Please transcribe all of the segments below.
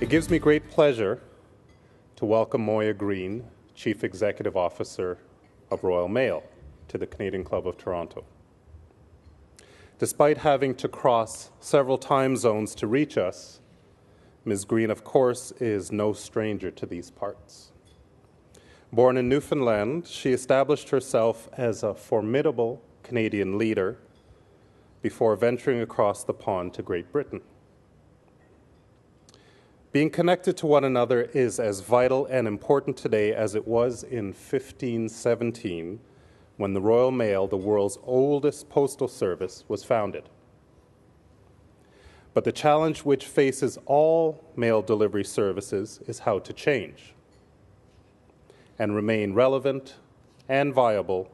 It gives me great pleasure to welcome Moya Greene, Chief Executive Officer of Royal Mail, to the Canadian Club of Toronto. Despite having to cross several time zones to reach us, Ms. Greene, of course, is no stranger to these parts. Born in Newfoundland, she established herself as a formidable Canadian leader before venturing across the pond to Great Britain. Being connected to one another is as vital and important today as it was in 1517 when the Royal Mail, the world's oldest postal service, was founded. But the challenge which faces all mail delivery services is how to change and remain relevant and viable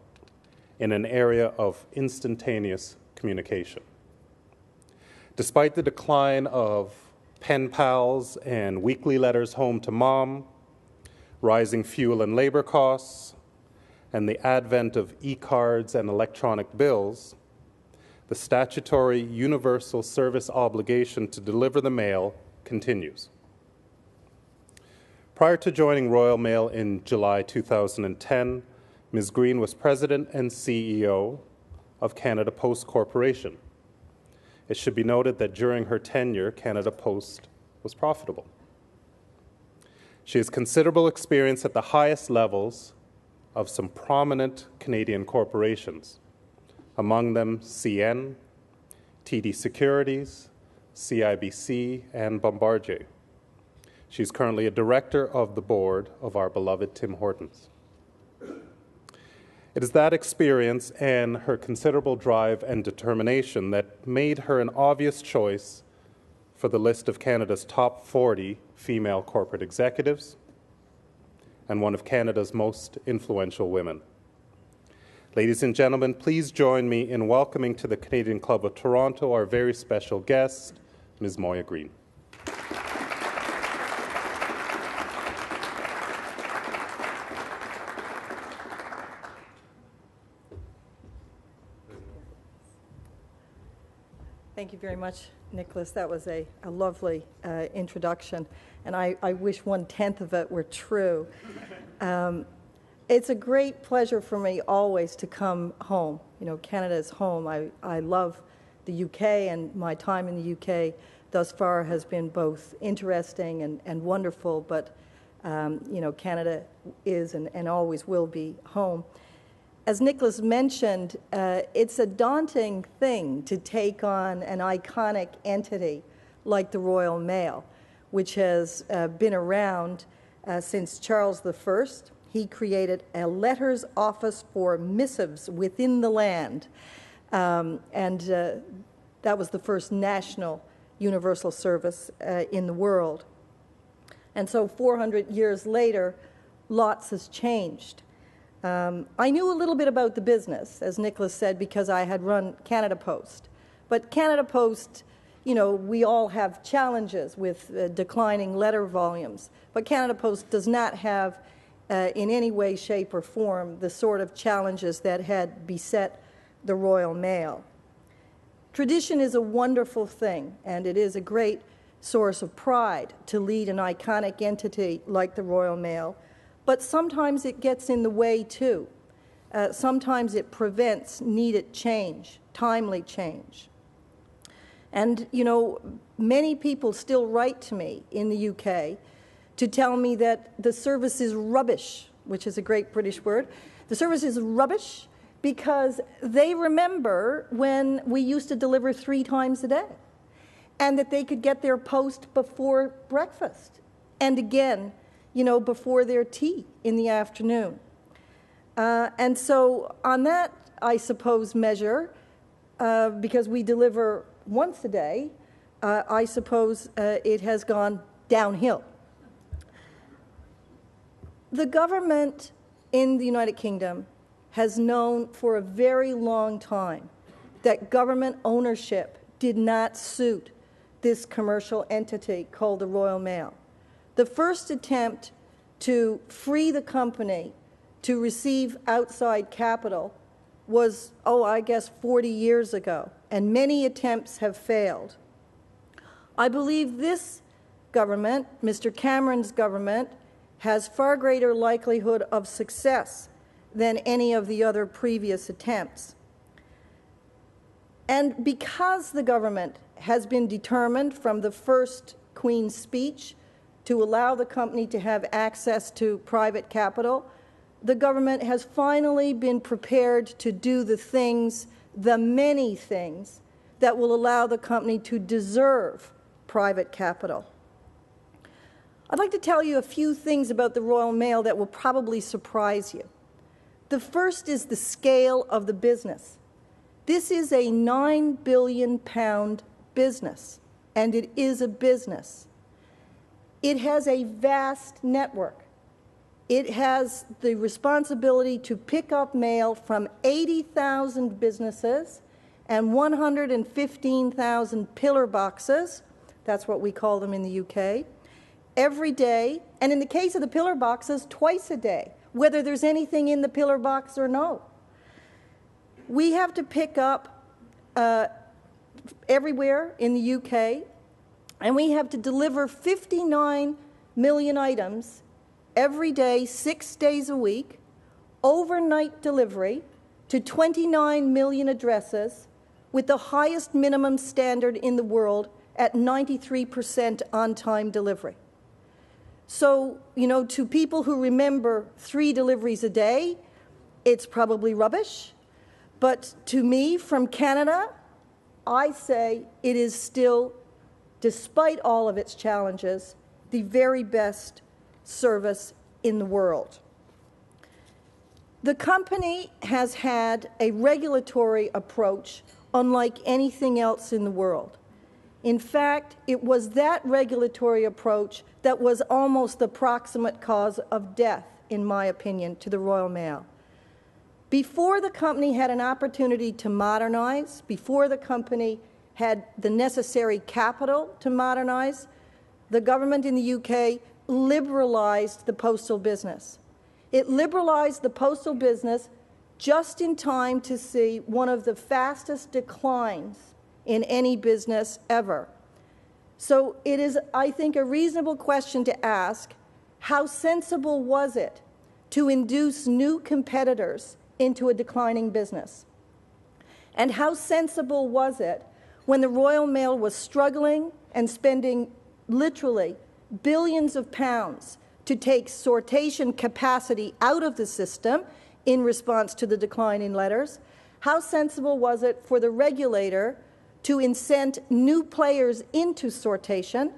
in an area of instantaneous communication. Despite the decline of pen pals and weekly letters home to mom, rising fuel and labor costs, and the advent of e-cards and electronic bills, the statutory universal service obligation to deliver the mail continues. Prior to joining Royal Mail in July 2010, Ms. Greene was President and CEO of Canada Post Corporation. It should be noted that during her tenure, Canada Post was profitable. She has considerable experience at the highest levels of some prominent Canadian corporations, among them CN, TD Securities, CIBC, and Bombardier. She's currently a director of the board of our beloved Tim Hortons. It is that experience and her considerable drive and determination that made her an obvious choice for the list of Canada's top 40 female corporate executives and one of Canada's most influential women. Ladies and gentlemen, please join me in welcoming to the Canadian Club of Toronto our very special guest, Ms. Moya Greene. Thank you very much, Nicholas. That was a lovely introduction, and I wish 1/10 of it were true. It's a great pleasure for me always to come home. You know, Canada is home. I love the UK, and my time in the UK thus far has been both interesting and wonderful, but you know, Canada is and always will be home. As Nicholas mentioned, it's a daunting thing to take on an iconic entity like the Royal Mail, which has been around since Charles I. He created a letters office for missives within the land, and that was the first national universal service in the world. And so 400 years later, lots has changed. I knew a little bit about the business, as Nicholas said, because I had run Canada Post. But Canada Post, you know, we all have challenges with declining letter volumes. But Canada Post does not have, in any way, shape, or form, the sort of challenges that had beset the Royal Mail. Tradition is a wonderful thing, and it is a great source of pride to lead an iconic entity like the Royal Mail. But sometimes it gets in the way, too. Sometimes it prevents needed change, timely change. And, you know, many people still write to me in the UK to tell me that the service is rubbish, which is a great British word. The service is rubbish because they remember when we used to deliver 3 times a day and that they could get their post before breakfast and again, you know, before their tea in the afternoon. And so on that, I suppose, measure, because we deliver once a day, I suppose it has gone downhill. The government in the United Kingdom has known for a very long time that government ownership did not suit this commercial entity called the Royal Mail. The first attempt to free the company to receive outside capital was, I guess 40 years ago, and many attempts have failed. I believe this government, Mr. Cameron's government, has far greater likelihood of success than any of the other previous attempts. And because the government has been determined from the first Queen's speech to allow the company to have access to private capital, the government has finally been prepared to do the things, the many things, that will allow the company to deserve private capital. I'd like to tell you a few things about the Royal Mail that will probably surprise you. The first is the scale of the business. This is a £9 billion business, and it is a business. It has a vast network. It has the responsibility to pick up mail from 80,000 businesses and 115,000 pillar boxes, that's what we call them in the UK, every day, and in the case of the pillar boxes, twice a day, whether there's anything in the pillar box or no. We have to pick up everywhere in the UK, and we have to deliver 59 million items every day, 6 days a week, overnight delivery to 29 million addresses with the highest minimum standard in the world at 93% on-time delivery. So, to people who remember 3 deliveries a day, it's probably rubbish. But to me, from Canada, I say it is still, despite all of its challenges, the very best service in the world. The company has had a regulatory approach unlike anything else in the world. In fact, it was that regulatory approach that was almost the proximate cause of death, in my opinion, to the Royal Mail. Before the company had an opportunity to modernize, before the company had the necessary capital to modernize, the government in the UK liberalized the postal business. It liberalized the postal business just in time to see one of the fastest declines in any business ever. So it is, I think, a reasonable question to ask, how sensible was it to induce new competitors into a declining business? And how sensible was it when the Royal Mail was struggling and spending literally billions of pounds to take sortation capacity out of the system in response to the decline in letters? How sensible was it for the regulator to incent new players into sortation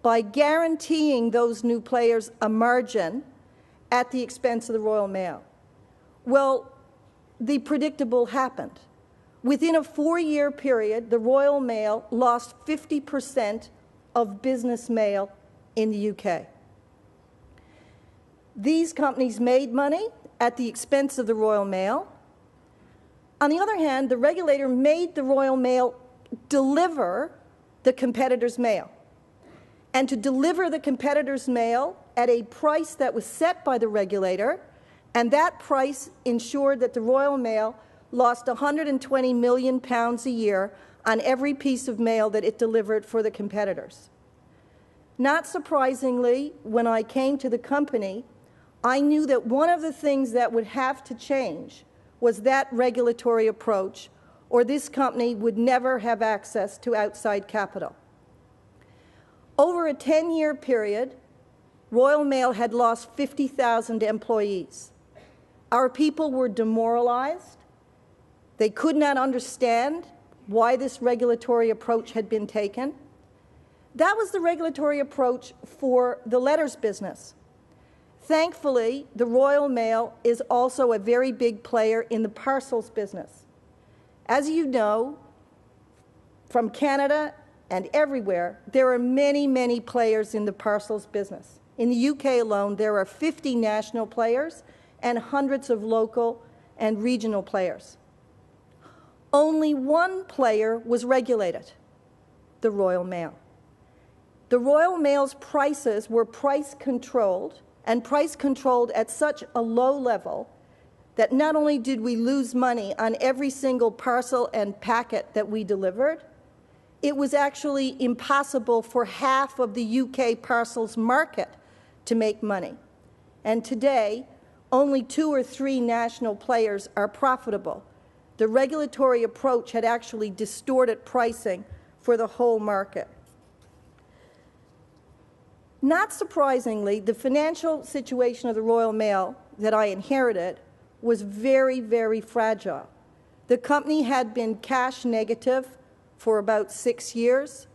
by guaranteeing those new players a margin at the expense of the Royal Mail? Well, the predictable happened. Within a 4-year period, the Royal Mail lost 50% of business mail in the UK. These companies made money at the expense of the Royal Mail. On the other hand, the regulator made the Royal Mail deliver the competitor's mail. And to deliver the competitor's mail at a price that was set by the regulator, and that price ensured that the Royal Mail lost £120 million a year on every piece of mail that it delivered for the competitors. Not surprisingly, when I came to the company, I knew that one of the things that would have to change was that regulatory approach, or this company would never have access to outside capital. Over a 10-year period, Royal Mail had lost 50,000 employees. Our people were demoralized. They could not understand why this regulatory approach had been taken. That was the regulatory approach for the letters business. Thankfully, the Royal Mail is also a very big player in the parcels business. As you know, from Canada and everywhere, there are many, many players in the parcels business. In the UK alone, there are 50 national players and hundreds of local and regional players. Only one player was regulated, the Royal Mail. The Royal Mail's prices were price controlled, and price controlled at such a low level that not only did we lose money on every single parcel and packet that we delivered, it was actually impossible for half of the UK parcels market to make money. And today, only 2 or 3 national players are profitable. The regulatory approach had actually distorted pricing for the whole market. Not surprisingly, the financial situation of the Royal Mail that I inherited was very, very fragile. The company had been cash negative for about 6 years.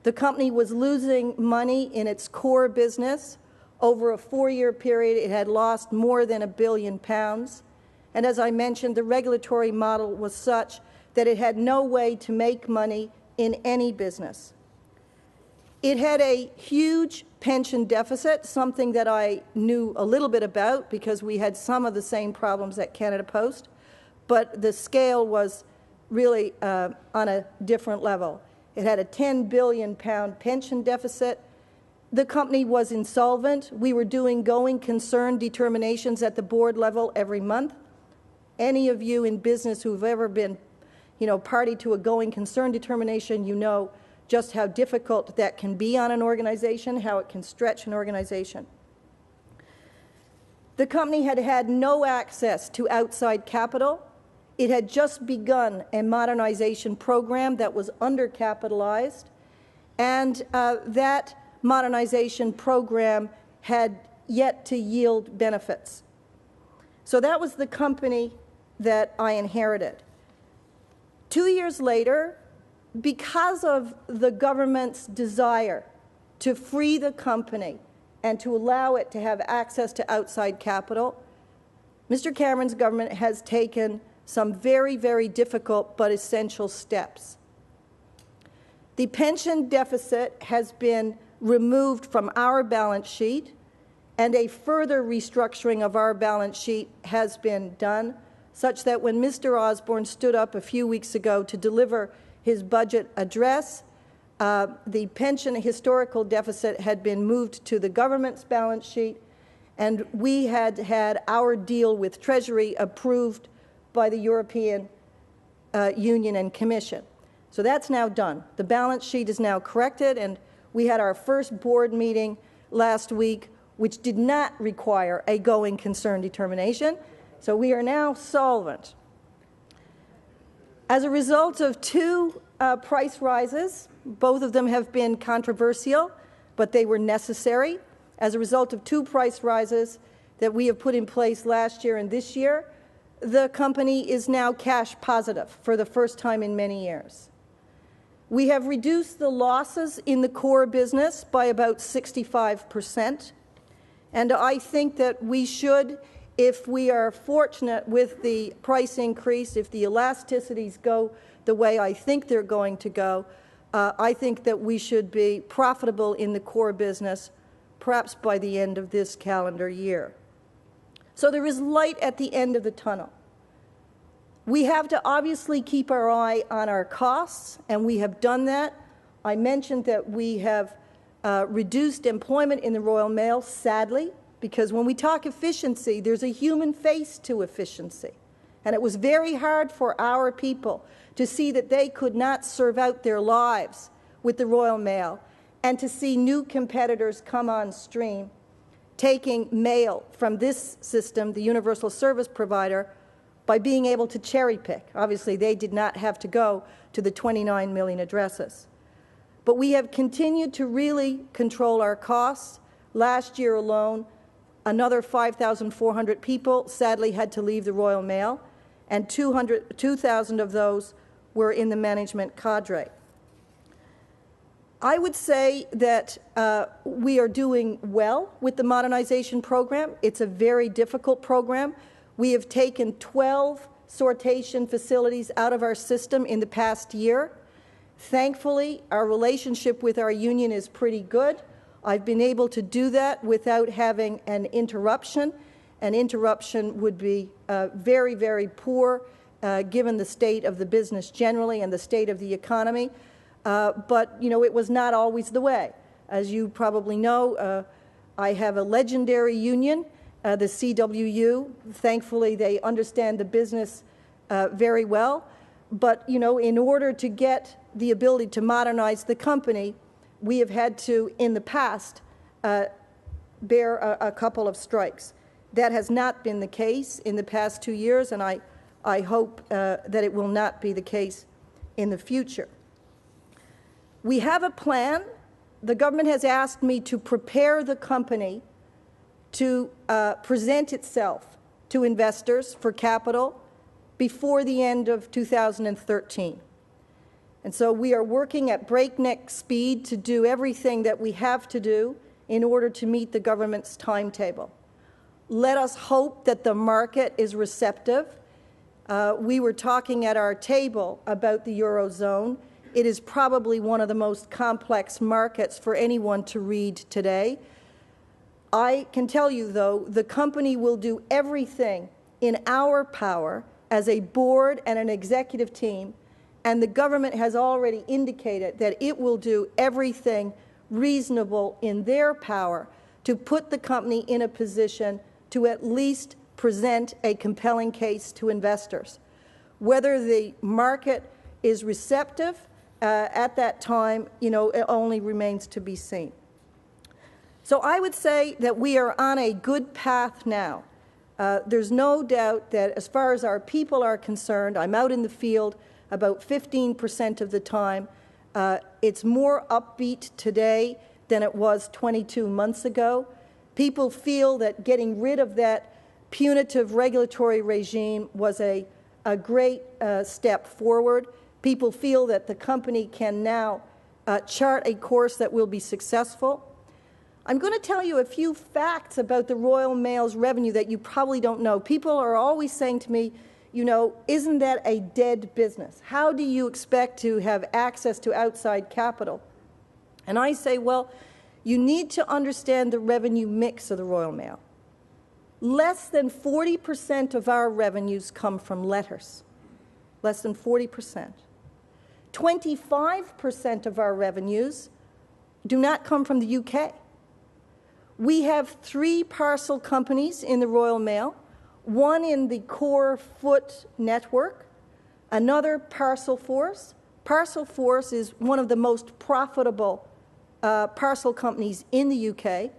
The company was losing money in its core business. Over a 4-year period, it had lost more than £1 billion. And as I mentioned, the regulatory model was such that it had no way to make money in any business. It had a huge pension deficit, something that I knew a little bit about because we had some of the same problems at Canada Post, but the scale was really on a different level. It had a £10 billion pension deficit. The company was insolvent. We were doing going concern determinations at the board level every month. Any of you in business who've ever been, party to a going concern determination, you know just how difficult that can be on an organization, how it can stretch an organization. The company had had no access to outside capital. It had just begun a modernization program that was undercapitalized, and that modernization program had yet to yield benefits. So that was the company that I inherited. 2 years later, because of the government's desire to free the company and to allow it to have access to outside capital, Mr. Cameron's government has taken some very, very difficult but essential steps. The pension deficit has been removed from our balance sheet, and a further restructuring of our balance sheet has been done, such that when Mr. Osborne stood up a few weeks ago to deliver his budget address, the pension historical deficit had been moved to the government's balance sheet, and we had had our deal with Treasury approved by the European Union and Commission. So that's now done. The balance sheet is now corrected, and we had our first board meeting last week, which did not require a going concern determination. So we are now solvent. As a result of 2 price rises, both of them have been controversial, but they were necessary. As a result of 2 price rises that we have put in place last year and this year, the company is now cash positive for the first time in many years. We have reduced the losses in the core business by about 65%, and I think that we should, if we are fortunate with the price increase, if the elasticities go the way I think they're going to go, I think that we should be profitable in the core business, perhaps by the end of this calendar year. So there is light at the end of the tunnel. We have to obviously keep our eye on our costs, and we have done that. I mentioned that we have reduced employment in the Royal Mail, sadly, because when we talk efficiency, there's a human face to efficiency. And it was very hard for our people to see that they could not serve out their lives with the Royal Mail, and to see new competitors come on stream, taking mail from this system, the universal service provider, by being able to cherry pick. Obviously, they did not have to go to the 29 million addresses. But we have continued to really control our costs. Last year alone, another 5,400 people sadly had to leave the Royal Mail, and 2,000 of those were in the management cadre. I would say that we are doing well with the modernization program. It's a very difficult program. We have taken 12 sortation facilities out of our system in the past year. Thankfully, our relationship with our union is pretty good. I've been able to do that without having an interruption. An interruption would be very, very poor given the state of the business generally and the state of the economy. But, it was not always the way. As you probably know, I have a legendary union, the CWU. Thankfully, they understand the business very well. But, in order to get the ability to modernize the company, we have had to, in the past, bear a couple of strikes. That has not been the case in the past 2 years, and I hope that it will not be the case in the future. We have a plan. The government has asked me to prepare the company to present itself to investors for capital before the end of 2013. And so we are working at breakneck speed to do everything that we have to do in order to meet the government's timetable. Let us hope that the market is receptive. We were talking at our table about the Eurozone. It is probably one of the most complex markets for anyone to read today. I can tell you, though, the company will do everything in our power as a board and an executive team, and the government has already indicated that it will do everything reasonable in their power to put the company in a position to at least present a compelling case to investors. Whether the market is receptive at that time, it only remains to be seen. So I would say that we are on a good path now. There's no doubt that as far as our people are concerned, I'm out in the field about 15% of the time. It's more upbeat today than it was 22 months ago. People feel that getting rid of that punitive regulatory regime was a great step forward. People feel that the company can now chart a course that will be successful. I'm going to tell you a few facts about the Royal Mail's revenue that you probably don't know. People are always saying to me, isn't that a dead business? How do you expect to have access to outside capital? And I say, well, you need to understand the revenue mix of the Royal Mail. Less than 40% of our revenues come from letters. Less than 40%. 25% of our revenues do not come from the UK. We have 3 parcel companies in the Royal Mail, one in the core foot network, another Parcel Force. Parcel Force is one of the most profitable parcel companies in the UK.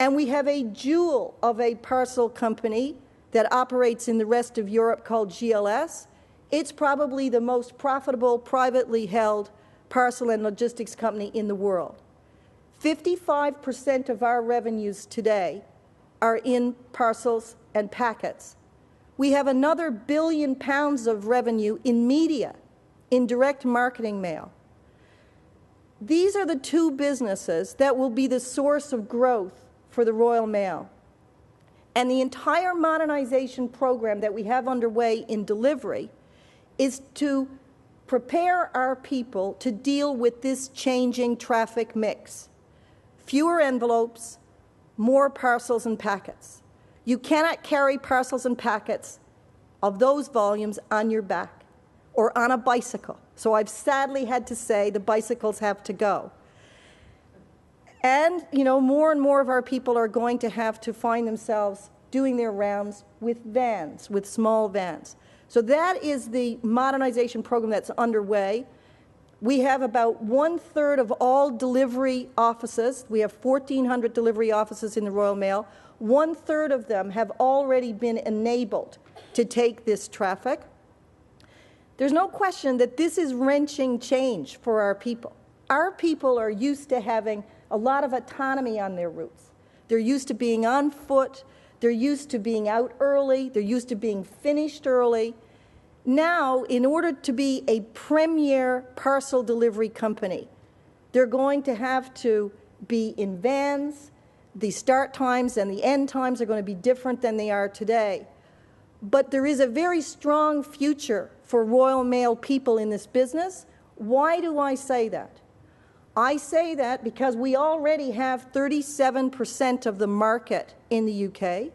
And we have a jewel of a parcel company that operates in the rest of Europe called GLS. It's probably the most profitable privately held parcel and logistics company in the world. 55% of our revenues today are in parcels and packets. We have another £1 billion of revenue in media, in direct marketing mail. These are the 2 businesses that will be the source of growth for the Royal Mail. And the entire modernization program that we have underway in delivery is to prepare our people to deal with this changing traffic mix. Fewer envelopes, more parcels and packets. You cannot carry parcels and packets of those volumes on your back or on a bicycle. So I've sadly had to say the bicycles have to go. And, more and more of our people are going to have to find themselves doing their rounds with vans, with small vans. So that is the modernization program that's underway. We have about 1/3 of all delivery offices. We have 1,400 delivery offices in the Royal Mail. 1/3 of them have already been enabled to take this traffic. There's no question that this is wrenching change for our people. Our people are used to having a lot of autonomy on their routes. They're used to being on foot. They're used to being out early. They're used to being finished early. Now, in order to be a premier parcel delivery company, they're going to have to be in vans. The start times and the end times are going to be different than they are today. But there is a very strong future for Royal Mail people in this business. Why do I say that? I say that because we already have 37% of the market in the UK,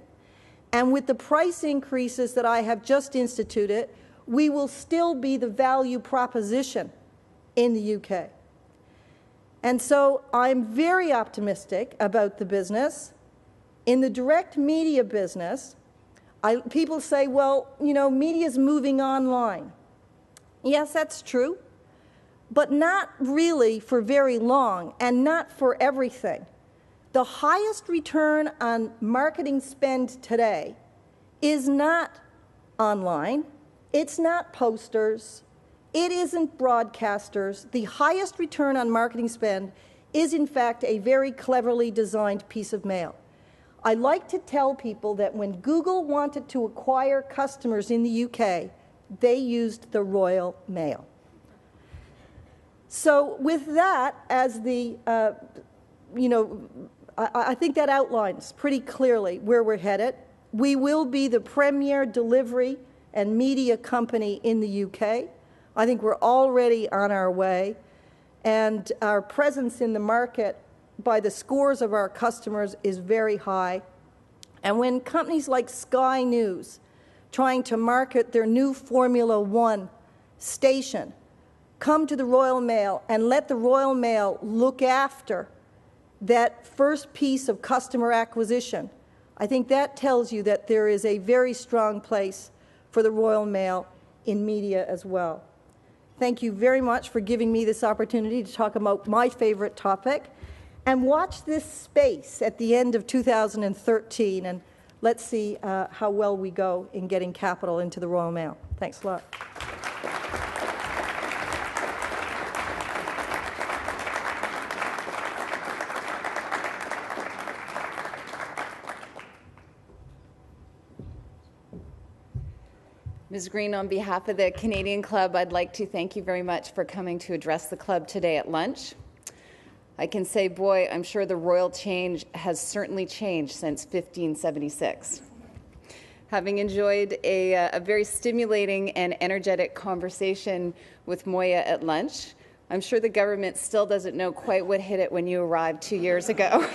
and with the price increases that I have just instituted, we will still be the value proposition in the UK. And so I'm very optimistic about the business. In the direct media business, people say, well, media is moving online. Yes, that's true. but not really for very long and not for everything. The highest return on marketing spend today is not online, it's not posters, it isn't broadcasters. The highest return on marketing spend is in fact a very cleverly designed piece of mail. I like to tell people that when Google wanted to acquire customers in the UK, they used the Royal Mail. So with that as the, I think that outlines pretty clearly where we're headed. We will be the premier delivery and media company in the UK. I think we're already on our way, and our presence in the market by the scores of our customers is very high. And when companies like Sky News, trying to market their new Formula One station, come to the Royal Mail and let the Royal Mail look after that first piece of customer acquisition, I think that tells you that there is a very strong place for the Royal Mail in media as well. Thank you very much for giving me this opportunity to talk about my favorite topic. And watch this space at the end of 2013, and let's see how well we go in getting capital into the Royal Mail. Thanks a lot. Ms. Greene, on behalf of the Canadian Club, I'd like to thank you very much for coming to address the club today at lunch. I can say, boy, I'm sure the royal change has certainly changed since 1576. Having enjoyed a very stimulating and energetic conversation with Moya at lunch, I'm sure the government still doesn't know quite what hit it when you arrived 2 years ago.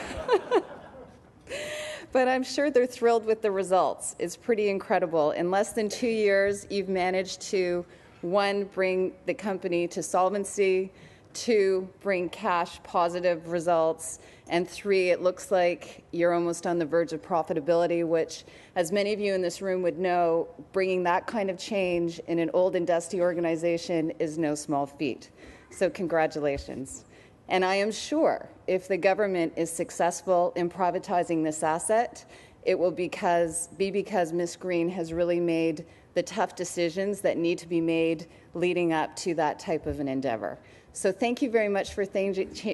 But I'm sure they're thrilled with the results. It's pretty incredible. In less than 2 years, you've managed to, 1, bring the company to solvency, 2, bring cash positive results, and 3, it looks like you're almost on the verge of profitability, which, as many of you in this room would know, bringing that kind of change in an old and dusty organization is no small feat. So congratulations. And I am sure if the government is successful in privatizing this asset, it will be because Ms. Greene has really made the tough decisions that need to be made leading up to that type of an endeavor. So thank you very much for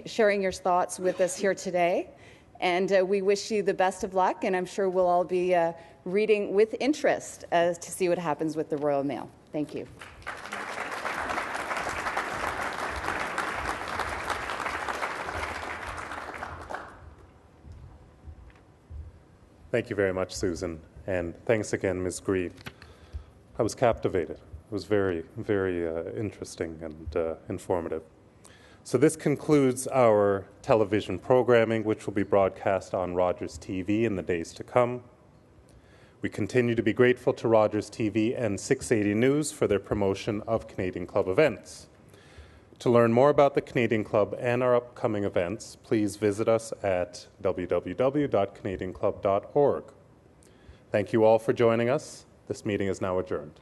sharing your thoughts with us here today. And we wish you the best of luck, and I'm sure we'll all be reading with interest to see what happens with the Royal Mail. Thank you. Thank you very much, Susan, and thanks again, Ms. Greene. I was captivated. It was very, very interesting and informative. So this concludes our television programming, which will be broadcast on Rogers TV in the days to come. We continue to be grateful to Rogers TV and 680 News for their promotion of Canadian Club events. To learn more about the Canadian Club and our upcoming events, please visit us at www.canadianclub.org. Thank you all for joining us. This meeting is now adjourned.